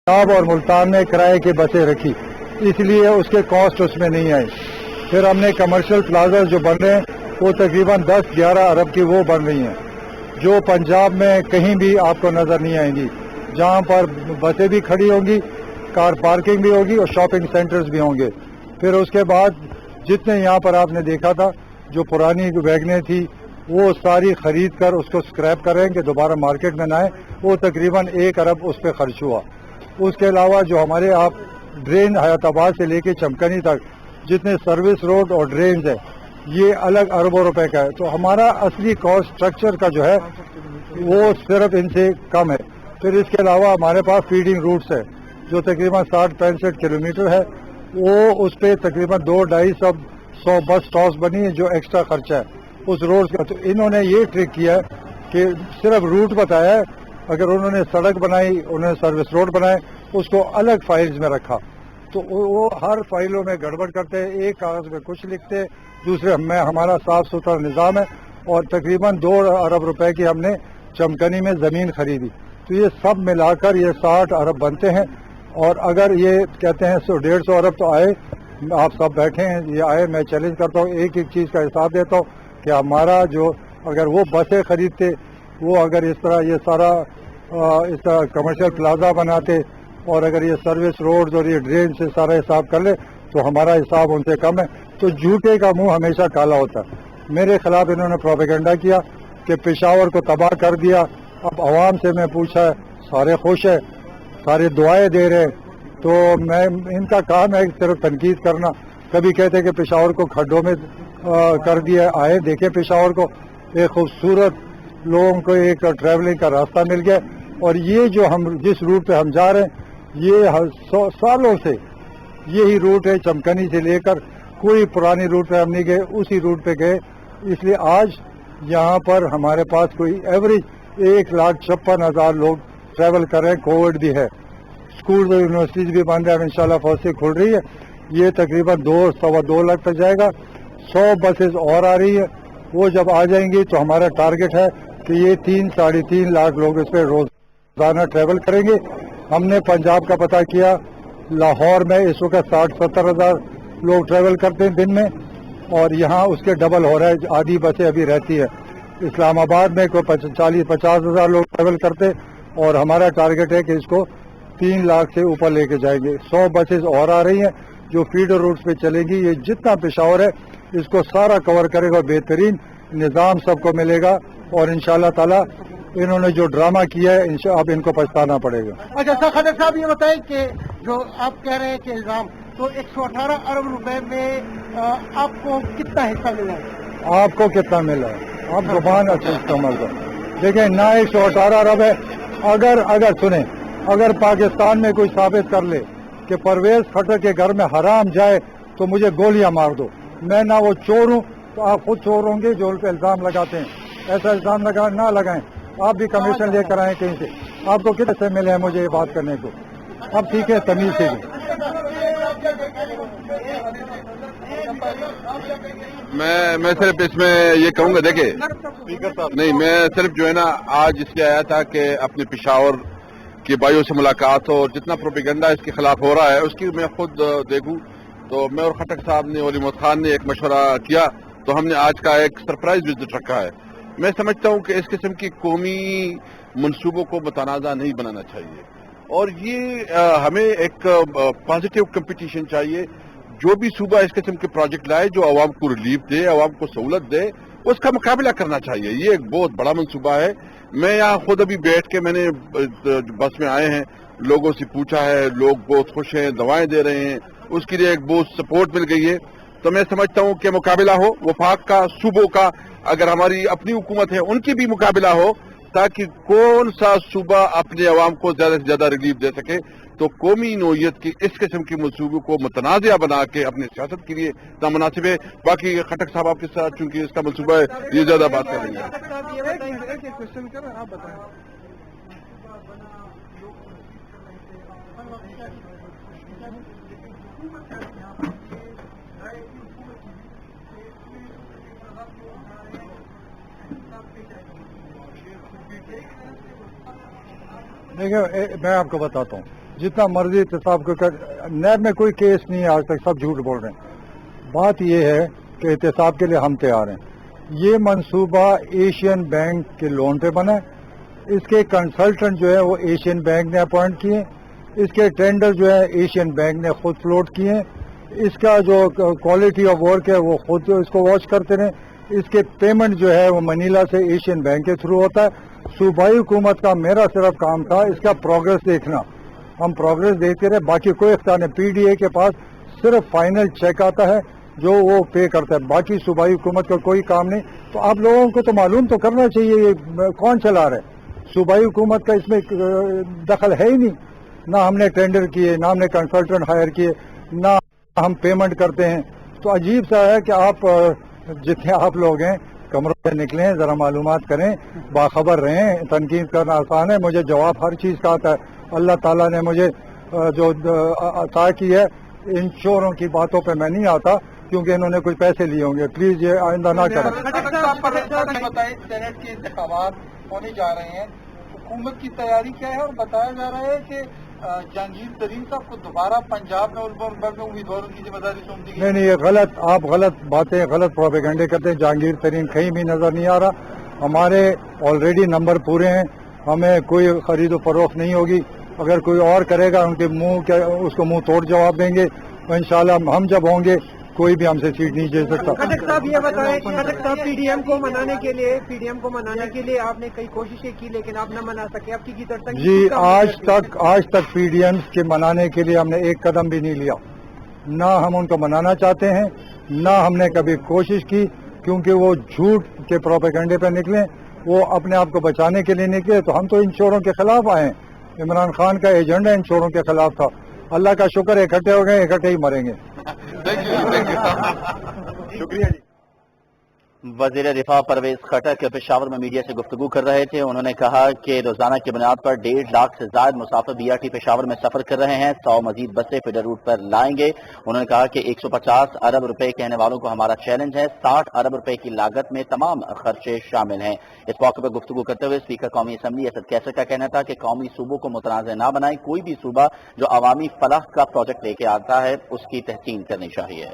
पंजाब और मुल्तान में किराए की बसें रखी, इसलिए उसके कॉस्ट उसमें नहीं आए। फिर हमने कमर्शियल प्लाजा जो बन रहे हैं वो तकरीबन 10-11 अरब की वो बन रही हैं, जो पंजाब में कहीं भी आपको नज़र नहीं आएंगी, जहाँ पर बसें भी खड़ी होंगी, कार पार्किंग भी होगी और शॉपिंग सेंटर्स भी होंगे। फिर उसके बाद जितने यहाँ पर आपने देखा था जो पुरानी वैगनें थी वो सारी खरीद कर उसको स्क्रैप कर रहे हैं कि दोबारा मार्केट में ना आए, वो तकरीबन 1 अरब उस पर खर्च हुआ। उसके अलावा जो हमारे आप ड्रेन हयाताबाद से लेके चमकनी तक जितने सर्विस रोड और ड्रेन्स है ये अलग अरबों रुपए का है। तो हमारा असली कॉस्ट स्ट्रक्चर का जो है वो सिर्फ इनसे कम है। फिर इसके अलावा हमारे पास फीडिंग रूट्स है जो तकरीबन 60-65 किलोमीटर है, वो उस पर तकरीबन 200-250 बस स्टॉप्स बनी है जो एक्स्ट्रा खर्चा है उस रोड का। तो इन्होंने ये ट्रिक किया है कि सिर्फ रूट बताया है, अगर उन्होंने सड़क बनाई, उन्होंने सर्विस रोड बनाए, उसको अलग फाइल्स में रखा। तो वो हर फाइलों में गड़बड़ करते हैं, एक कागज में कुछ लिखते, दूसरे में हमारा साफ सुथरा निज़ाम है। और तकरीबन 2 अरब रुपए की हमने चमकनी में ज़मीन खरीदी। तो ये सब मिलाकर ये 60 अरब बनते हैं। और अगर ये कहते हैं 100-150 अरब तो आए, आप सब बैठे हैं, ये आए, मैं चैलेंज करता हूँ, एक एक चीज़ का हिसाब देता हूँ कि हमारा जो अगर वो बसें खरीदते, वो अगर इस तरह ये सारा इस तरह कमर्शियल प्लाजा बनाते और अगर ये सर्विस रोड्स और ये ड्रेन से सारा हिसाब कर ले तो हमारा हिसाब उनसे कम है। तो झूठे का मुंह हमेशा काला होता है। मेरे खिलाफ इन्होंने प्रोपेगेंडा किया कि पेशावर को तबाह कर दिया। अब आवाम से मैं पूछा, सारे खुश है, सारे दुआएं दे रहे हैं। तो मैं इनका काम है सिर्फ तनकीद करना। कभी कहते कि पेशावर को खड्डों में कर दिया, आए देखें पेशावर को, एक खूबसूरत लोगों को एक ट्रैवलिंग का रास्ता मिल गया। और ये जो हम जिस रूट पे हम जा रहे हैं ये 100 सालों से यही रूट है, चमकनी से लेकर कोई पुरानी रूट पे हम नहीं गए, उसी रूट पे गए। इसलिए आज यहाँ पर हमारे पास कोई एवरेज 1,56,000 लोग ट्रैवल कर रहे हैं। कोविड भी है, स्कूल और यूनिवर्सिटीज भी बंद है, अब इंशाल्लाह फर्स्ट से खुल रही है। ये तकरीबन 2-2.25 लाख तक जाएगा। 100 बसेस और आ रही है, वो जब आ जाएंगी तो हमारा टारगेट है कि ये 3-3.5 लाख लोग इस पर रोजाना ट्रैवल करेंगे। हमने पंजाब का पता किया, लाहौर में इस वक्त 60-70 हज़ार लोग ट्रैवल करते हैं दिन में, और यहाँ उसके डबल हो रहा है, आधी बसें अभी रहती है। इस्लामाबाद में कोई 40-50 हज़ार लोग ट्रैवल करते, और हमारा टारगेट है कि इसको 3 लाख से ऊपर लेके जाएंगे। 100 बसेस और आ रही हैं जो फीडर रूट्स पे चलेंगी। ये जितना पेशावर है इसको सारा कवर करेगा, बेहतरीन निज़ाम सबको मिलेगा। और इंशाल्लाह ताला इन्होंने जो ड्रामा किया है अब इनको पछताना पड़ेगा। अच्छा सर, खदर साहब ये बताएं कि जो आप कह रहे हैं कि इल्जाम, तो 118 अरब रुपए में आपको कितना हिस्सा मिला है? आपको कितना मिला है? आप जुबान अच्छे इस्तेमाल करो। देखिए ना 118 अरब है। अगर सुने, अगर पाकिस्तान में कोई साबित कर ले कि परवेज खट्टर के घर में हराम जाए तो मुझे गोलियां मार दो। मैं ना वो चोर हूँ, तो आप खुद चोर होंगे जो उन पर इल्जाम लगाते हैं। ऐसा इल्जाम ना लगाएं। आप भी कमीशन लेकर आए कहीं से, आपको कितने से मिले हैं मुझे ये बात करने को? अब ठीक है, तमीज से भी। मैं सिर्फ इसमें ये कहूँगा, देखिए नहीं, मैं सिर्फ जो है ना आज इसलिए आया था कि अपने पेशावर के भाइयों से मुलाकात हो, और जितना प्रोपेगेंडा इसके खिलाफ हो रहा है उसकी मैं खुद देखूं। तो मैं और खटक साहब ने, वली मोहम्मद खान ने एक मशवरा किया, तो हमने आज का एक सरप्राइज विजिट रखा है। मैं समझता हूं कि इस किस्म की कौमी मंसूबों को मुतनाज़ा नहीं बनाना चाहिए, और ये हमें एक पॉजिटिव कंपटीशन चाहिए। जो भी सूबा इस किस्म के प्रोजेक्ट लाए जो आवाम को रिलीफ दे, आवाम को सहूलत दे, उसका मुकाबला करना चाहिए। ये एक बहुत बड़ा मंसूबा है। मैं यहाँ खुद अभी बैठ के, मैंने बस में आए हैं, लोगों से पूछा है, लोग बहुत खुश हैं, दवाएं दे रहे हैं, उसके लिए एक बहुत सपोर्ट मिल गई है। तो मैं समझता हूँ कि मुकाबला हो वफाक का, सूबों का, अगर हमारी अपनी हुकूमत है उनकी भी मुकाबला हो, ताकि कौन सा सूबा अपने अवाम को ज्यादा से ज्यादा रिलीफ दे सके। तो कौमी नौयत की इस किस्म के मनसूबों को मुतनाज़ा बना के अपनी सियासत के लिए नामुनासिब है। बाकी खटक साहब आपके साथ चूंकि इसका मनसूबा है, ये ज्यादा बात करेंगे। देखिए मैं आपको बताता हूँ, जितना मर्जी एहतसाब को कर, नैब में कोई केस नहीं है आज तक, सब झूठ बोल रहे हैं। बात यह है कि एहतसाब के लिए हम तैयार हैं। ये मंसूबा एशियन बैंक के लोन पे बना है, इसके कंसल्टेंट जो है वो एशियन बैंक ने अपॉइंट किए, इसके टेंडर जो है एशियन बैंक ने खुद फ्लोट किए हैं, इसका जो क्वालिटी ऑफ वर्क है वो खुद इसको वॉच करते रहे, इसके पेमेंट जो है वो मनीला से एशियन बैंक के थ्रू होता है। सूबाई हुकूमत का मेरा सिर्फ काम था इसका प्रोग्रेस देखना, हम प्रोग्रेस देखते रहे, बाकी कोई इख्तियार नहीं। पीडीए के पास सिर्फ फाइनल चेक आता है जो वो पे करता है, बाकी सूबाई हुकूमत का कोई काम नहीं। तो आप लोगों को तो मालूम तो करना चाहिए ये कौन चला रहा है। सूबाई हुकूमत का इसमें दखल है ही नहीं, ना हमने टेंडर किए, ना हमने कंसल्टेंट हायर किए, ना हम पेमेंट करते हैं। तो अजीब सा है कि आप जितने आप लोग हैं कमरों से निकलें, जरा मालूमात करें, बाखबर रहें। तनकीद करना आसान है, मुझे जवाब हर चीज़ का आता है। अल्लाह ताला ने मुझे जो अता की है, इन चोरों की बातों पे मैं नहीं आता क्योंकि इन्होंने कुछ पैसे लिए होंगे। प्लीज ये आइंदा ना करें। बताएं, सेनेट के इंतखाबात होने जा रहे हैं, हुकूमत की तैयारी क्या है? और बताया जा रहा है कि जहांगीर तरीन साहब को दोबारा पंजाब में उम्मीदवारों की जिम्मेदारी सौंप दी गई। नहीं, ये गलत, आप गलत बातें, गलत प्रोपेगेंडे करते हैं। जहांगीर तरीन कहीं भी नजर नहीं आ रहा। हमारे ऑलरेडी नंबर पूरे हैं, हमें कोई खरीदो फरोख्त नहीं होगी। अगर कोई और करेगा उनके उसको मुंह तोड़ जवाब देंगे। इंशाल्लाह हम जब होंगे कोई भी हमसे सीट नहीं दे सकता। खटक साहब ये बताएं, खटक साहब पीडीएम को मनाने के लिए आपने कई कोशिशें की लेकिन आप न मना सके, आपकी की तरफ जी आज तक पीडीएम के मनाने के लिए हमने एक कदम भी नहीं लिया, ना हम उनको मनाना चाहते हैं, ना हमने कभी कोशिश की, क्योंकि वो झूठ के प्रोपेगेंडे पर निकले, वो अपने आप को बचाने के लिए निकले। तो हम तो इन चोरों के खिलाफ आए हैं। इमरान खान का एजेंडा इन चोरों के खिलाफ था। अल्लाह का शुक्र इकट्ठे हो गए, इकट्ठे ही मरेंगे। शुक्रिया जी। वज़ीर दिफा परवेज खटक पेशावर में मीडिया से गुफ्तगू कर रहे थे। उन्होंने कहा कि रोजाना की बुनियाद पर 1.5 लाख से ज्यादा मुसाफिर बीआरटी पेशावर में सफर कर रहे हैं। 100 मजीद बसें फीडर रूट पर लाएंगे। उन्होंने कहा कि 150 अरब रुपए कहने वालों को हमारा चैलेंज है। 60 अरब रुपए की लागत में तमाम खर्चे शामिल हैं। इस मौके पर गुफ्तगू करते हुए स्पीकर कौमी असम्बली असद कैसर का कहना था कि कौमी सूबों को मुतनाज़ न बनाए, कोई भी सूबा जो अवामी फलाह का प्रोजेक्ट लेके आता है उसकी तहसीन करनी चाहिए।